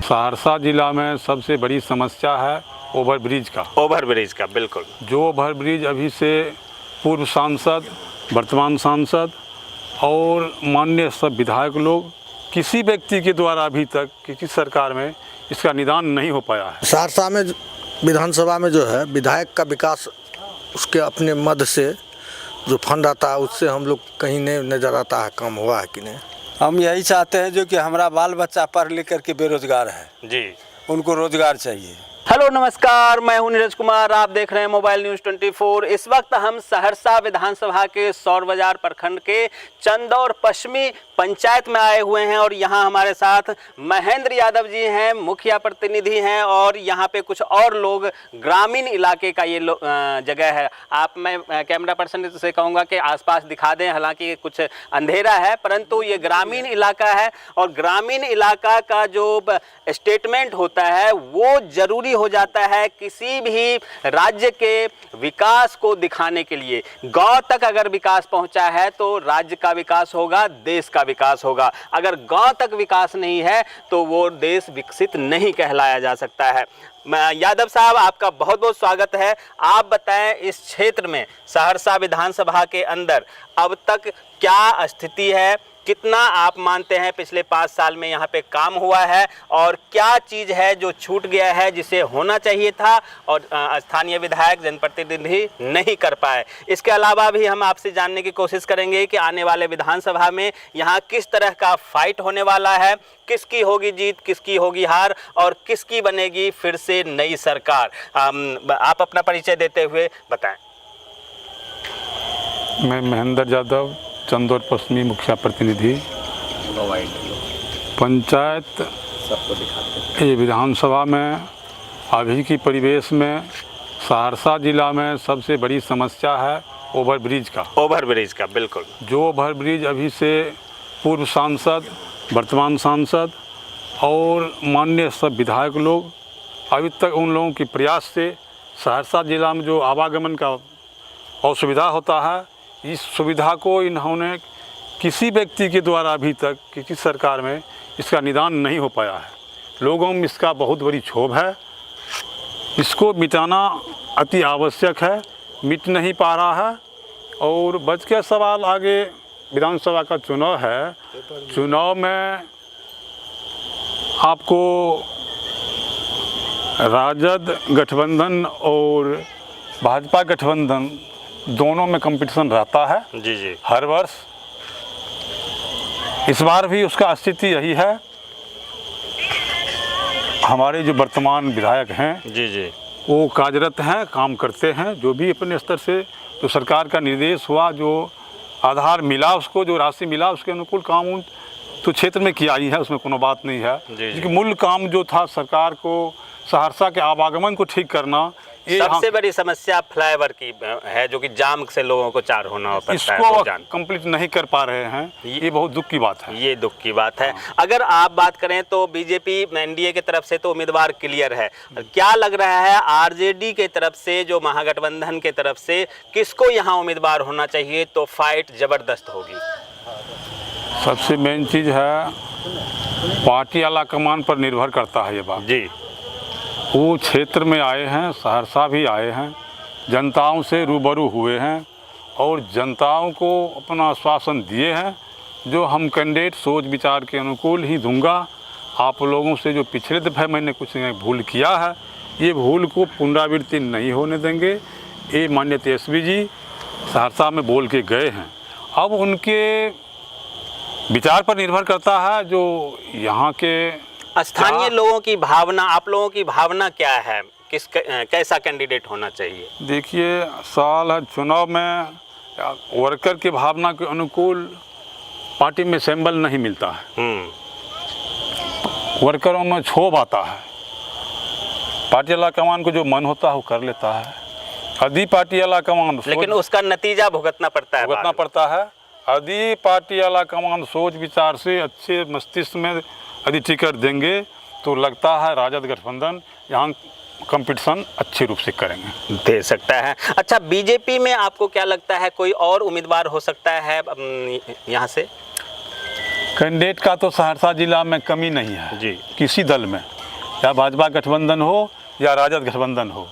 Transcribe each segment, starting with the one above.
सहरसा जिला में सबसे बड़ी समस्या है ओवरब्रिज का। बिल्कुल। जो ओवरब्रिज अभी से पूर्व सांसद, वर्तमान सांसद और माननीय सब विधायक लोग किसी व्यक्ति के द्वारा अभी तक किसी सरकार में इसका निदान नहीं हो पाया है। सहरसा में विधानसभा में जो है विधायक का विकास उसके अपने मद से जो फंड आता है उससे हम लोग कहीं नहीं नज़र आता है काम हुआ है कि नहीं। हम यही चाहते हैं जो कि हमारा बाल बच्चा पढ़ लिख करके बेरोजगार है जी, उनको रोजगार चाहिए। हेलो नमस्कार, मैं हूं नीरज कुमार, आप देख रहे हैं मोबाइल न्यूज़ 24। इस वक्त हम सहरसा विधानसभा के सौर बाजार प्रखंड के चंदौर पश्चिमी पंचायत में आए हुए हैं और यहां हमारे साथ महेंद्र यादव जी हैं, मुखिया प्रतिनिधि हैं और यहां पे कुछ और लोग, ग्रामीण इलाके का ये जगह है। मैं कैमरा पर्सन से कहूँगा कि आसपास दिखा दें, हालांकि कुछ अंधेरा है परंतु ये ग्रामीण इलाका है और ग्रामीण इलाका का जो स्टेटमेंट होता है वो जरूरी हो जाता है किसी भी राज्य के विकास को दिखाने के लिए। गांव तक अगर विकास पहुंचा है तो राज्य का विकास होगा, देश का विकास होगा। अगर गांव तक विकास नहीं है तो वो देश विकसित नहीं कहलाया जा सकता है। यादव साहब, आपका बहुत बहुत स्वागत है। आप बताएं, इस क्षेत्र में सहरसा विधानसभा के अंदर अब तक क्या स्थिति है, कितना आप मानते हैं पिछले 5 साल में यहाँ पे काम हुआ है और क्या चीज़ है जो छूट गया है जिसे होना चाहिए था और स्थानीय विधायक, जनप्रतिनिधि नहीं कर पाए। इसके अलावा भी हम आपसे जानने की कोशिश करेंगे कि आने वाले विधानसभा में यहाँ किस तरह का फाइट होने वाला है, किसकी होगी जीत, किसकी होगी हार और किसकी बनेगी फिर से नई सरकार। आप अपना परिचय देते हुए बताएं। मैं महेंद्र यादव, चंदौर पश्चिमी मुखिया प्रतिनिधि, पंचायत ये विधानसभा में अभी की परिवेश में सहरसा जिला में सबसे बड़ी समस्या है ओवरब्रिज का। बिल्कुल। जो ओवरब्रिज अभी से पूर्व सांसद, वर्तमान सांसद और माननीय सब विधायक लोग अभी तक उन लोगों के प्रयास से सहरसा जिला में जो आवागमन का असुविधा होता है, इस सुविधा को इन्होंने किसी व्यक्ति के द्वारा अभी तक किसी सरकार में इसका निदान नहीं हो पाया है। लोगों में इसका बहुत बड़ी क्षोभ है, इसको मिटाना अति आवश्यक है, मिट नहीं पा रहा है। और बच के सवाल आगे विधानसभा का चुनाव है, चुनाव में आपको राजद गठबंधन और भाजपा गठबंधन दोनों में कंपटीशन रहता है जी हर वर्ष। इस बार भी उसका स्थिति यही है। हमारे जो वर्तमान विधायक हैं जी वो कार्यरत हैं, काम करते हैं, जो भी अपने स्तर से जो सरकार का निर्देश हुआ, जो आधार मिला उसको, जो राशि मिला उसके अनुकूल काम तो क्षेत्र में किया ही है, उसमें कोनो बात नहीं है। क्योंकि मूल काम जो था सरकार को सहरसा के आवागमन को ठीक करना, ये सबसे बड़ी समस्या फ्लाईओवर की है जो कि जाम से लोगों को चार होना पड़ता है। इसको कंप्लीट नहीं कर पा रहे हैं, ये बहुत दुख की बात है। ये दुख की बात है। अगर आप बात करें तो बीजेपी एनडीए की तरफ से तो उम्मीदवार क्लियर है, क्या लग रहा है आरजेडी के तरफ से, जो महागठबंधन के तरफ से किसको यहाँ उम्मीदवार होना चाहिए तो फाइट जबरदस्त होगी? सबसे मेन चीज़ है पार्टी आला कमान पर निर्भर करता है ये बात जी। वो क्षेत्र में आए हैं, सहरसा भी आए हैं, जनताओं से रूबरू हुए हैं और जनताओं को अपना आश्वासन दिए हैं जो हम कैंडिडेट सोच विचार के अनुकूल ही दूंगा। आप लोगों से जो पिछले दफ़े मैंने कुछ भूल किया है, ये भूल को पुनरावृत्ति नहीं होने देंगे। ये माननीय तेजस्वी जी सहरसा में बोल के गए हैं। अब उनके विचार पर निर्भर करता है जो यहाँ के स्थानीय लोगों की भावना, आप लोगों की भावना क्या है, कैसा कैंडिडेट होना चाहिए? देखिए, साल है चुनाव में वर्कर की भावना के अनुकूल पार्टी में सिंबल नहीं मिलता है। वर्करों में क्षोभ आता है, पार्टी वाला कमान को जो मन होता है वो कर लेता है, आधी पार्टी वाला कमान, लेकिन उसका नतीजा भुगतना पड़ता है। आधी पार्टी वाला कमान सोच विचार से अच्छे मस्तिष्क में यदि टिकट देंगे तो लगता है राजद गठबंधन यहाँ कंपटीशन अच्छे रूप से करेंगे, दे सकता है। अच्छा, बीजेपी में आपको क्या लगता है, कोई और उम्मीदवार हो सकता है यहाँ से? कैंडिडेट का तो सहरसा जिला में कमी नहीं है जी, किसी दल में। चाहे भाजपा गठबंधन हो या राजद गठबंधन हो।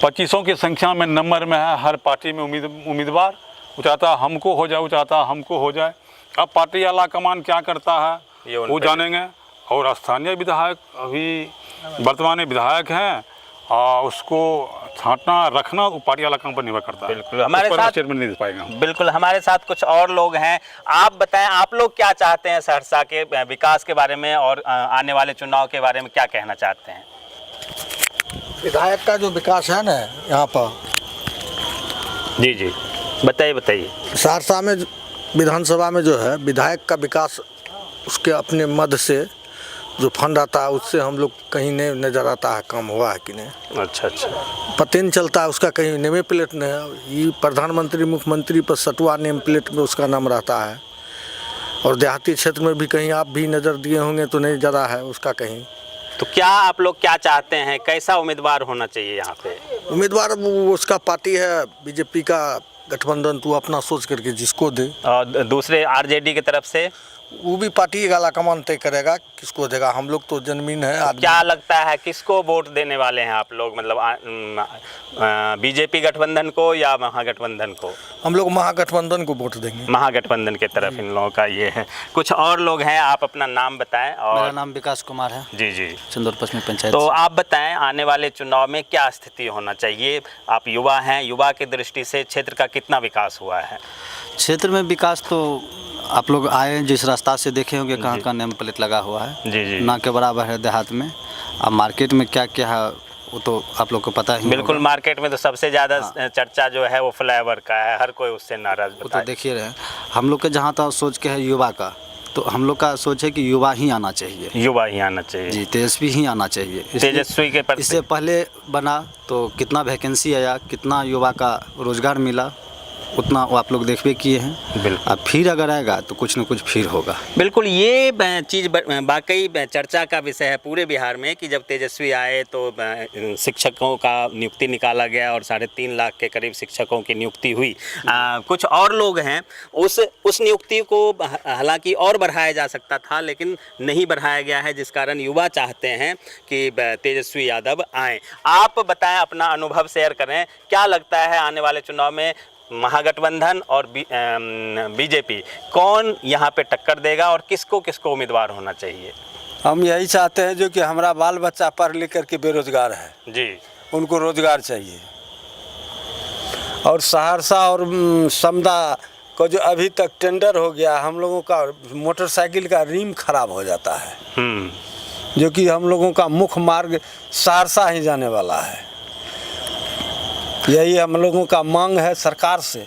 2500 की संख्या में नंबर में है हर पार्टी में उम्मीदवार। वो चाहता हमको हो जाए, वो चाहता हमको हो जाए। अब पार्टी आला कमान क्या करता है वो जानेंगे। और स्थानीय विधायक अभी वर्तमान में विधायक हैं, उसको छांटना रखना वो पार्टी वाला काम पर निर्भर करता है। बिल्कुल हमारे साथ स्टेटमेंट नहीं दे पाएगा। बिल्कुल हमारे साथ कुछ और लोग हैं। आप बताएं, आप लोग क्या चाहते हैं सहरसा के विकास के बारे में और आने वाले चुनाव के बारे में क्या कहना चाहते हैं? विधायक का जो विकास है ना यहाँ पर, जी जी बताइए बताइए। सहरसा में विधानसभा में जो है विधायक का विकास, उसके अपने मद से जो फंड आता है उससे हम लोग कहीं नहीं नज़र आता है काम हुआ है कि नहीं। अच्छा अच्छा, पता नहीं चलता है उसका, कहीं नेम प्लेट नहीं है। ये प्रधानमंत्री मुख्यमंत्री पर सटुआ नेम प्लेट में उसका नाम रहता है। और देहाती क्षेत्र में भी कहीं आप भी नज़र दिए होंगे तो नहीं ज़्यादा है उसका कहीं। तो क्या आप लोग क्या चाहते हैं, कैसा उम्मीदवार होना चाहिए यहाँ पे? उम्मीदवार उसका पार्टी है बीजेपी का गठबंधन, तो अपना सोच करके जिसको दे। और दूसरे आरजेडी की तरफ से वो भी पार्टी गाला कमान तय करेगा किसको देगा। हम लोग तो जनमीन है आदमी। क्या लगता है किसको वोट देने वाले हैं आप लोग, मतलब बीजेपी गठबंधन को या महागठबंधन को? हम लोग महागठबंधन को वोट देंगे। महागठबंधन के तरफ इन लोगों का ये है। कुछ और लोग हैं, आप अपना नाम बताएं। और मेरा नाम विकास कुमार है, जी जी, चंदौर पश्चिमी पंचायत। तो आप बताएं आने वाले चुनाव में क्या स्थिति होना चाहिए? आप युवा हैं, युवा की दृष्टि से क्षेत्र का कितना विकास हुआ है? क्षेत्र में विकास तो आप लोग आए जिस रास्ता से देखे होंगे कहाँ कहाँ नेम प्लेट लगा हुआ है। जी जी, ना के बराबर है देहात में। अब मार्केट में क्या क्या है वो तो आप लोग को पता ही बिल्कुल। होगा। मार्केट में तो सबसे ज़्यादा चर्चा जो है वो फ्लाईओवर का है, हर कोई उससे नाराज वो होता तो है। देखिए रहे हम लोग के जहाँ तक सोच के है युवा का, तो हम लोग का सोच है कि युवा ही आना चाहिए। युवा ही आना चाहिए जी, तेजस्वी ही आना चाहिए। तेजस्वी के प्रति। इससे पहले बना तो कितना वैकेंसी आया, कितना युवा का रोजगार मिला, उतना वो आप लोग देखबे किए हैं। बिल्कुल। अब फिर अगर आएगा तो कुछ न कुछ फिर होगा। बिल्कुल, ये चीज़ वाकई चर्चा का विषय है पूरे बिहार में कि जब तेजस्वी आए तो शिक्षकों का नियुक्ति निकाला गया और 3.5 लाख के करीब शिक्षकों की नियुक्ति हुई। कुछ और लोग हैं उस नियुक्ति को हालांकि और बढ़ाया जा सकता था लेकिन नहीं बढ़ाया गया है, जिस कारण युवा चाहते हैं कि तेजस्वी यादव आएँ। आप बताएं, अपना अनुभव शेयर करें, क्या लगता है आने वाले चुनाव में महागठबंधन और बीजेपी कौन यहाँ पे टक्कर देगा और किसको किसको उम्मीदवार होना चाहिए? हम यही चाहते हैं जो कि हमारा बाल बच्चा पढ़ लिख करके बेरोजगार है जी, उनको रोजगार चाहिए। और सहरसा और समदा को जो अभी तक टेंडर हो गया, हम लोगों का मोटरसाइकिल का रिम खराब हो जाता है, जो कि हम लोगों का मुख्य मार्ग सहरसा ही जाने वाला है। यही हम लोगों का मांग है सरकार से।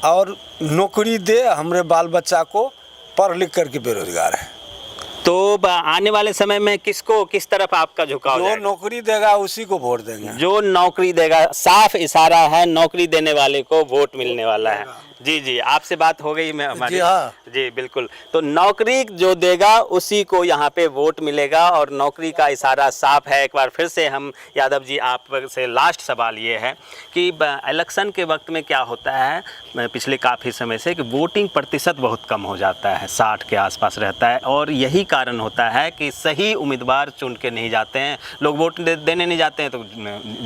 और नौकरी दे, हमारे बाल बच्चा को पढ़ लिख करके बेरोजगार है। तो आने वाले समय में किसको किस तरफ आपका झुकाव जो जाएगा? नौकरी देगा उसी को वोट देंगे। जो नौकरी देगा, साफ इशारा है, नौकरी देने वाले को वोट मिलने वाला है। जी जी, आपसे बात हो गई मैं हमारी। जी हाँ। जी बिल्कुल, तो नौकरी जो देगा उसी को यहाँ पे वोट मिलेगा और नौकरी का इशारा साफ है। एक बार फिर से हम यादव जी आपसे लास्ट सवाल ये है कि इलेक्शन के वक्त में क्या होता है पिछले काफ़ी समय से कि वोटिंग प्रतिशत बहुत कम हो जाता है, 60 के आसपास रहता है और यही कारण होता है कि सही उम्मीदवार चुन के नहीं जाते हैं। लोग वोट देने नहीं जाते हैं तो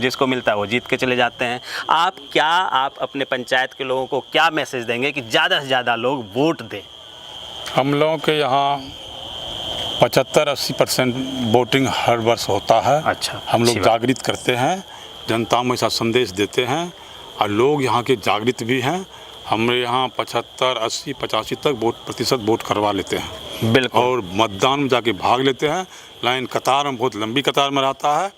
जिसको मिलता है वो जीत के चले जाते हैं। आप अपने पंचायत के लोगों को क्या मैसेज देंगे कि ज़्यादा से ज़्यादा लोग वोट दें? हम लोगों के यहाँ 75-80% वोटिंग हर वर्ष होता है। अच्छा, हम लोग अच्छी बात। जागृत करते हैं, जनता में ऐसा संदेश देते हैं और लोग यहाँ के जागृत भी हैं। हमारे यहाँ 75, 80, 85 तक प्रतिशत वोट करवा लेते हैं। बिल्कुल। और मतदान में जाके भाग लेते हैं। लाइन कतार में, बहुत लंबी कतार में रहता है,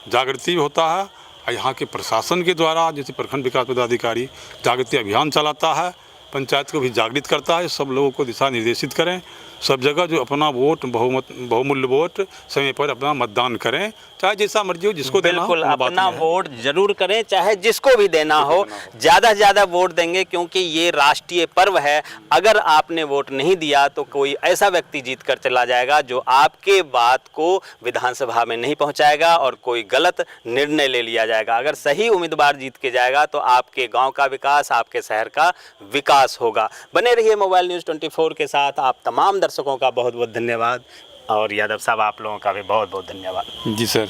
जागृति भी होता है। और यहाँ के प्रशासन के द्वारा जैसे प्रखंड विकास पदाधिकारी जागृति अभियान चलाता है, पंचायत को भी जागृत करता है। सब लोगों को दिशा निर्देशित करें, सब जगह जो अपना वोट बहुमूल्य वोट समय पर अपना मतदान करें, चाहे जैसा मर्जी हो, जिसको देना हो। बिल्कुल, अपना वोट जरूर करें, चाहे जिसको भी देना हो, ज़्यादा से ज़्यादा वोट देंगे क्योंकि ये राष्ट्रीय पर्व है। अगर आपने वोट नहीं दिया तो कोई ऐसा व्यक्ति जीत कर चला जाएगा जो आपके बात को विधानसभा में नहीं पहुंचाएगा और कोई गलत निर्णय ले लिया जाएगा। अगर सही उम्मीदवार जीत के जाएगा तो आपके गाँव का विकास, आपके शहर का विकास होगा। बने रहिए मोबाइल न्यूज़ 24 के साथ। आप तमाम दर्शकों का बहुत बहुत धन्यवाद। और यादव साहब आप लोगों का भी बहुत बहुत धन्यवाद। जी सर।